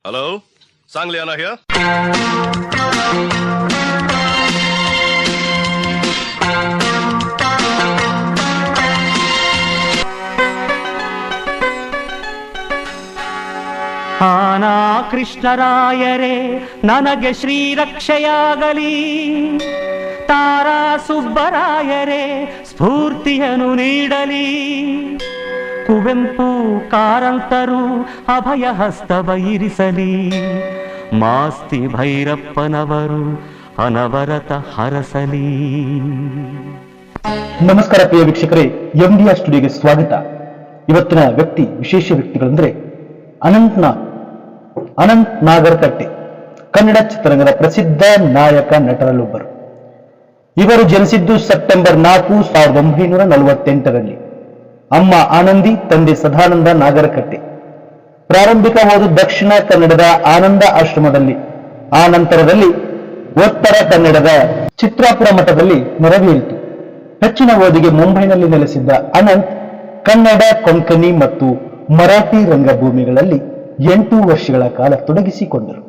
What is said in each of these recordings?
Hello, Sangliana here. ಆನಾ ಕೃಷ್ಣರಾಯರೇ ನನಗೆ ಶ್ರೀರಕ್ಷೆಯಾಗಲಿ, ತಾರಾ ಸುಬ್ಬರಾಯರೇ ಸ್ಫೂರ್ತಿಯನ್ನು ನೀಡಲಿ, ಕುವೆಂಪು ಕಾರಂತರು ಅಭಯ ಹಸ್ತವ ಇರಿಸಲಿ, ಮಾಸ್ತಿ ಭೈರಪ್ಪನವರು ಅನವರತ ಹರಸಲಿ. ನಮಸ್ಕಾರ ಪ್ರಿಯ ವೀಕ್ಷಕರೇ, MDR ಸ್ಟುಡಿಯೋಗೆ ಸ್ವಾಗತ. ಇವತ್ತಿನ ವಿಶೇಷ ವ್ಯಕ್ತಿಗಳಂದ್ರೆ ಅನಂತ್ ನಾಗರಕಟ್ಟೆ, ಕನ್ನಡ ಚಿತ್ರರಂಗದ ಪ್ರಸಿದ್ಧ ನಾಯಕ ನಟರಲ್ಲೊಬ್ಬರು. ಇವರು ಜನಿಸಿದ್ದು ಸೆಪ್ಟೆಂಬರ್ 4, 1948ರಲ್ಲಿ. ಅಮ್ಮ ಆನಂದಿ, ತಂದೆ ಸದಾನಂದ ನಾಗರಕಟ್ಟೆ. ಪ್ರಾರಂಭಿಕ ಓದು ದಕ್ಷಿಣ ಕನ್ನಡದ ಆನಂದ ಆಶ್ರಮದಲ್ಲಿ, ಆ ನಂತರದಲ್ಲಿ ಉತ್ತರ ಕನ್ನಡದ ಚಿತ್ರಾಪುರ ಮಠದಲ್ಲಿ ನೆರವೇರಿತು. ಹೆಚ್ಚಿನ ಓದಿಗೆ ಮುಂಬೈನಲ್ಲಿ ನೆಲೆಸಿದ್ದ ಅನಂತ್ ಕನ್ನಡ, ಕೊಂಕಣಿ ಮತ್ತು ಮರಾಠಿ ರಂಗಭೂಮಿಗಳಲ್ಲಿ 8 ವರ್ಷಗಳ ಕಾಲ ತೊಡಗಿಸಿಕೊಂಡರು.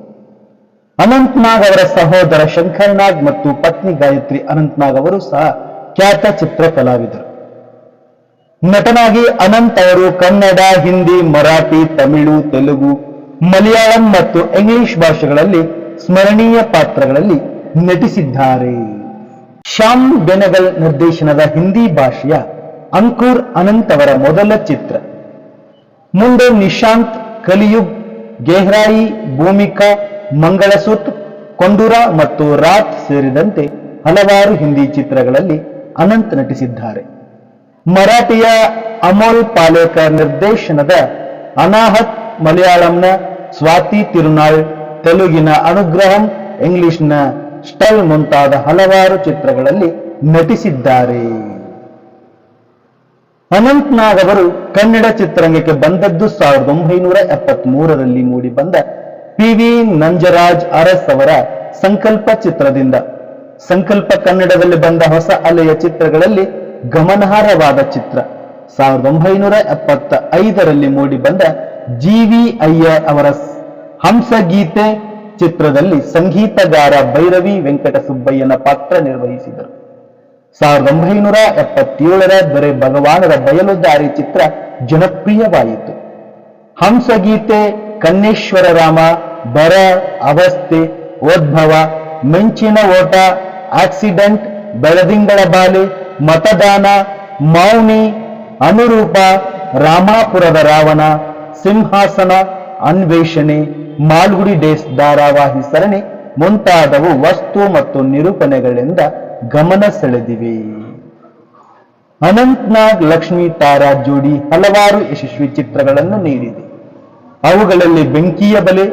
ಅನಂತ್ ನಾಗ್ ಅವರ ಸಹೋದರ ಶಂಕರ್ ನಾಗ್ ಮತ್ತು ಪತ್ನಿ ಗಾಯತ್ರಿ ಅನಂತ್ ನಾಗ್ ಅವರು ಸಹ ಖ್ಯಾತ ಚಿತ್ರ ಕಲಾವಿದರು. ನಟನಾಗಿ ಅನಂತ್ ಅವರು ಕನ್ನಡ, ಹಿಂದಿ, ಮರಾಠಿ, ತಮಿಳು, ತೆಲುಗು, ಮಲಯಾಳಂ ಮತ್ತು ಇಂಗ್ಲಿಷ್ ಭಾಷೆಗಳಲ್ಲಿ ಸ್ಮರಣೀಯ ಪಾತ್ರಗಳಲ್ಲಿ ನಟಿಸಿದ್ದಾರೆ. ಶ್ಯಾಮ್ ಬೆನಗಲ್ ನಿರ್ದೇಶನದ ಹಿಂದಿ ಭಾಷೆಯ ಅಂಕುರ್ ಅನಂತ್ ಅವರ ಮೊದಲ ಚಿತ್ರ. ಮುಂದೆ ನಿಶಾಂತ್, ಕಲಿಯುಗ್, ಗೆಹ್ರಾಯಿ, ಭೂಮಿಕಾ, ಮಂಗಳಸೂತ್ರ, ಕೊಂಡೂರ ಮತ್ತು ರಾತ್ ಸೇರಿದಂತೆ ಹಲವಾರು ಹಿಂದಿ ಚಿತ್ರಗಳಲ್ಲಿ ಅನಂತ್ ನಟಿಸಿದ್ದಾರೆ. ಮರಾಠಿಯ ಅಮೋಲ್ ಪಾಲೇಕರ್ ನಿರ್ದೇಶನದ ಅನಾಹತ್, ಮಲಯಾಳಂನ ಸ್ವಾತಿ ತಿರುನಾಳ್, ತೆಲುಗಿನ ಅನುಗ್ರಹಂ, ಇಂಗ್ಲಿಷ್ನ ಸ್ಟೈಲ್ ಮುಂತಾದ ಹಲವಾರು ಚಿತ್ರಗಳಲ್ಲಿ ನಟಿಸಿದ್ದಾರೆ. ಅನಂತ್ ನಾಗ್ ಅವರು ಕನ್ನಡ ಚಿತ್ರರಂಗಕ್ಕೆ ಬಂದದ್ದು 1973ರಲ್ಲಿ ಮೂಡಿ ಬಂದ PV ನಂಜರಾಜ್ ಅರಸ್ ಅವರ ಸಂಕಲ್ಪ ಚಿತ್ರದಿಂದ. ಸಂಕಲ್ಪ ಕನ್ನಡದಲ್ಲಿ ಬಂದ ಹೊಸ ಅಲೆಯ ಚಿತ್ರಗಳಲ್ಲಿ ಗಮನಾರ್ಹವಾದ ಚಿತ್ರ. 1975ರಲ್ಲಿ ಮೂಡಿ ಬಂದ GV ಅಯ್ಯರ್ ಅವರ ಹಂಸಗೀತೆ ಚಿತ್ರದಲ್ಲಿ ಸಂಗೀತಗಾರ ಭೈರವಿ ವೆಂಕಟ ಸುಬ್ಬಯ್ಯನ ಪಾತ್ರ ನಿರ್ವಹಿಸಿದರು. 1977ರ ದೊರೆ ಭಗವಾನರ ಬಯಲುದಾರಿ ಚಿತ್ರ ಜನಪ್ರಿಯವಾಯಿತು. ಹಂಸಗೀತೆ, ಕನ್ನೇಶ್ವರ ರಾಮ, ಬರ, ಅವಸ್ಥೆ, ಉದ್ಭವ, ಮಿಂಚಿನ ಓಟ, ಆಕ್ಸಿಡೆಂಟ್, ಬೆಳದಿಂಗಳ ಬಾಲೆ, ಮತದಾನ, ಮೌನಿ, ಅನುರೂಪ, ರಾಮಾಪುರದ ರಾವಣ, ಸಿಂಹಾಸನ, ಅನ್ವೇಷಣೆ, ಮಾಲ್ಗುಡಿ ಡೇಸ್ ಧಾರಾವಾಹಿ ಸರಣಿ ಮುಂತಾದವು ವಸ್ತು ಮತ್ತು ನಿರೂಪಣೆಗಳಿಂದ ಗಮನ ಸೆಳೆದಿವೆ. ಅನಂತ್ ನಾಗ್ ಲಕ್ಷ್ಮೀ ತಾರಾ ಜೋಡಿ ಹಲವಾರು ಯಶಸ್ವಿ ಚಿತ್ರಗಳನ್ನು ನೀಡಿದೆ. ಅವುಗಳಲ್ಲಿ ಬೆಂಕಿಯ ಬಲೆ,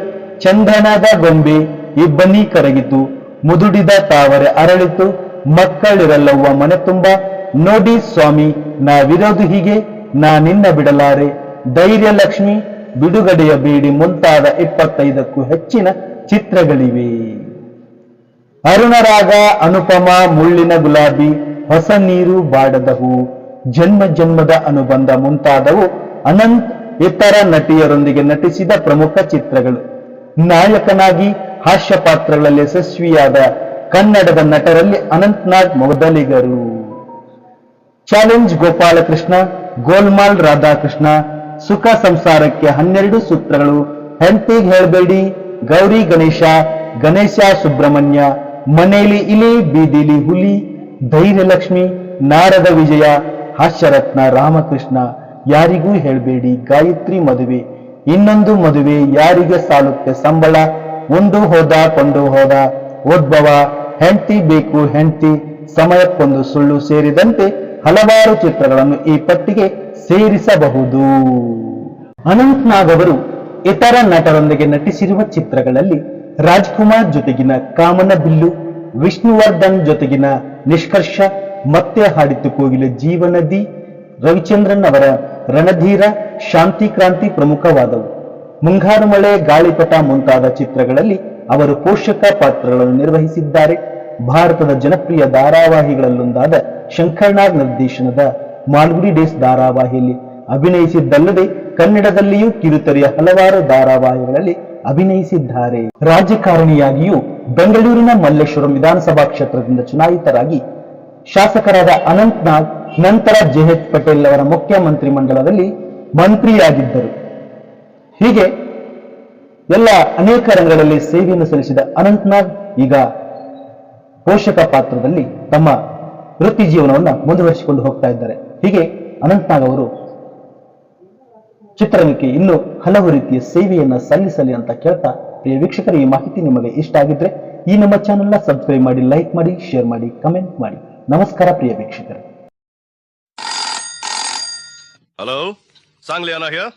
ಚಂದನದ ಗೊಂಬೆ, ಇಬ್ಬನಿ ಕರಗಿತು, ಮುದುಡಿದ ತಾವರೆ ಅರಳಿತು, ಮಕ್ಕಳಿರಲ್ಲವ್ವ ಮನೆ ತುಂಬ, ನೋಡಿ ಸ್ವಾಮಿ ನಾವಿರೋದು ಹೀಗೆ, ನಾ ನಿನ್ನ ಬಿಡಲಾರೆ, ಧೈರ್ಯ ಲಕ್ಷ್ಮಿ, ಬಿಡುಗಡೆಯ ಬೇಡಿ ಮುಂತಾದ 25ಕ್ಕೂ ಹೆಚ್ಚಿನ ಚಿತ್ರಗಳಿವೆ. ಅರುಣರಾಗ, ಅನುಪಮ, ಮುಳ್ಳಿನ ಗುಲಾಬಿ, ಹೊಸ ನೀರು, ಬಾಡದ ಹೂ, ಜನ್ಮ ಜನ್ಮದ ಅನುಬಂಧ ಮುಂತಾದವು ಅನಂತ್ ಇತರ ನಟಿಯರೊಂದಿಗೆ ನಟಿಸಿದ ಪ್ರಮುಖ ಚಿತ್ರಗಳು. ನಾಯಕನಾಗಿ ಹಾಸ್ಯ ಪಾತ್ರಗಳಲ್ಲಿ ಯಶಸ್ವಿಯಾದ ಕನ್ನಡದ ನಟರಲ್ಲಿ ಅನಂತ್ ನಾಗ್ ಮೊದಲಿಗರು. ಚಾಲೆಂಜ್ ಗೋಪಾಲಕೃಷ್ಣ, ಗೋಲ್ಮಾಲ್ ರಾಧಾಕೃಷ್ಣ, ಸುಖ ಸಂಸಾರಕ್ಕೆ 12 ಸೂತ್ರಗಳು, ಹೆಂಡ್ತಿಗ್ ಹೇಳ್ಬೇಡಿ, ಗೌರಿ ಗಣೇಶ, ಗಣೇಶ ಸುಬ್ರಹ್ಮಣ್ಯ, ಮನೇಲಿ ಇಲಿ ಬೀದಿಲಿ ಹುಲಿ, ಧೈರ್ಯಲಕ್ಷ್ಮಿ, ನಾರದ ವಿಜಯ, ಹಾಸ್ಯರತ್ನ ರಾಮಕೃಷ್ಣ, ಯಾರಿಗೂ ಹೇಳ್ಬೇಡಿ, ಗಾಯತ್ರಿ ಮದುವೆ, ಇನ್ನೊಂದು ಮದುವೆ, ಯಾರಿಗೆ ಸಾಲುತ್ತೆ ಸಂಬಳ, ಒಂದು ಹೋದ ಕೊಂಡು ಹೋದ, ಉದ್ಭವ, ಹೆಂಡ್ತಿ ಬೇಕು ಹೆಂಡ್ತಿ, ಸಮಯಕ್ಕೊಂದು ಸುಳ್ಳು ಸೇರಿದಂತೆ ಹಲವಾರು ಚಿತ್ರಗಳನ್ನು ಈ ಪಟ್ಟಿಗೆ ಸೇರಿಸಬಹುದು. ಅನಂತ್ ನಾಗ್ ಅವರು ಇತರ ನಟರೊಂದಿಗೆ ನಟಿಸಿರುವ ಚಿತ್ರಗಳಲ್ಲಿ ರಾಜ್ಕುಮಾರ್ ಜೊತೆಗಿನ ಕಾಮನ ಬಿಲ್ಲು, ವಿಷ್ಣುವರ್ಧನ್ ಜೊತೆಗಿನ ನಿಷ್ಕರ್ಷ, ಮತ್ತೆ ಹಾಡಿತು ಕೋಗಿಲೆ ಜೀವನದಿ, ರವಿಚಂದ್ರನ್ ಅವರ ರಣಧೀರ, ಶಾಂತಿ ಕ್ರಾಂತಿ ಪ್ರಮುಖವಾದವು. ಮುಂಗಾರು ಮಳೆ, ಗಾಳಿಪಟ ಮುಂತಾದ ಚಿತ್ರಗಳಲ್ಲಿ ಅವರು ಪೋಷಕ ಪಾತ್ರಗಳನ್ನು ನಿರ್ವಹಿಸಿದ್ದಾರೆ. ಭಾರತದ ಜನಪ್ರಿಯ ಧಾರಾವಾಹಿಗಳಲ್ಲೊಂದಾದ ಶಂಕರ್ ನಾಗ್ ನಿರ್ದೇಶನದ ಮಾಲ್ಗುಡಿ ಡೇಸ್ ಧಾರಾವಾಹಿಯಲ್ಲಿ ಅಭಿನಯಿಸಿದ್ದಲ್ಲದೆ ಕನ್ನಡದಲ್ಲಿಯೂ ಕಿರುತೆರೆಯ ಹಲವಾರು ಧಾರಾವಾಹಿಗಳಲ್ಲಿ ಅಭಿನಯಿಸಿದ್ದಾರೆ. ರಾಜಕಾರಣಿಯಾಗಿಯೂ ಬೆಂಗಳೂರಿನ ಮಲ್ಲೇಶ್ವರಂ ವಿಧಾನಸಭಾ ಕ್ಷೇತ್ರದಿಂದ ಚುನಾಯಿತರಾಗಿ ಶಾಸಕರಾದ ಅನಂತ್ ನಾಗ್ ನಂತರ ಜೆಎಚ್ ಪಟೇಲ್ ಅವರ ಮುಖ್ಯಮಂತ್ರಿ ಮಂಡಲದಲ್ಲಿ ಮಂತ್ರಿಯಾಗಿದ್ದರು. ಹೀಗೆ ಎಲ್ಲ ಅನೇಕ ರಂಗಗಳಲ್ಲಿ ಸೇವೆಯನ್ನು ಸಲ್ಲಿಸಿದ ಅನಂತ್ ನಾಗ್ ಈಗ ಪೋಷಕ ಪಾತ್ರದಲ್ಲಿ ತಮ್ಮ ವೃತ್ತಿ ಜೀವನವನ್ನು ಮುಂದುವರಿಸಿಕೊಂಡು ಹೋಗ್ತಾ ಇದ್ದಾರೆ. ಹೀಗೆ ಅನಂತ್ ನಾಗ್ ಅವರು ಚಿತ್ರರಂಗಕ್ಕೆ ಇನ್ನೂ ಹಲವು ರೀತಿಯ ಸೇವೆಯನ್ನ ಸಲ್ಲಿಸಲಿ ಅಂತ ಕೇಳ್ತಾ, ಪ್ರಿಯ ವೀಕ್ಷಕರು, ಈ ಮಾಹಿತಿ ನಿಮಗೆ ಇಷ್ಟ ಆಗಿದ್ರೆ ಈ ನಮ್ಮ ಚಾನೆಲ್ನ ಸಬ್ಸ್ಕ್ರೈಬ್ ಮಾಡಿ, ಲೈಕ್ ಮಾಡಿ, ಶೇರ್ ಮಾಡಿ, ಕಮೆಂಟ್ ಮಾಡಿ. ನಮಸ್ಕಾರ ಪ್ರಿಯ ವೀಕ್ಷಕರೇ. Hello? Sangliana here?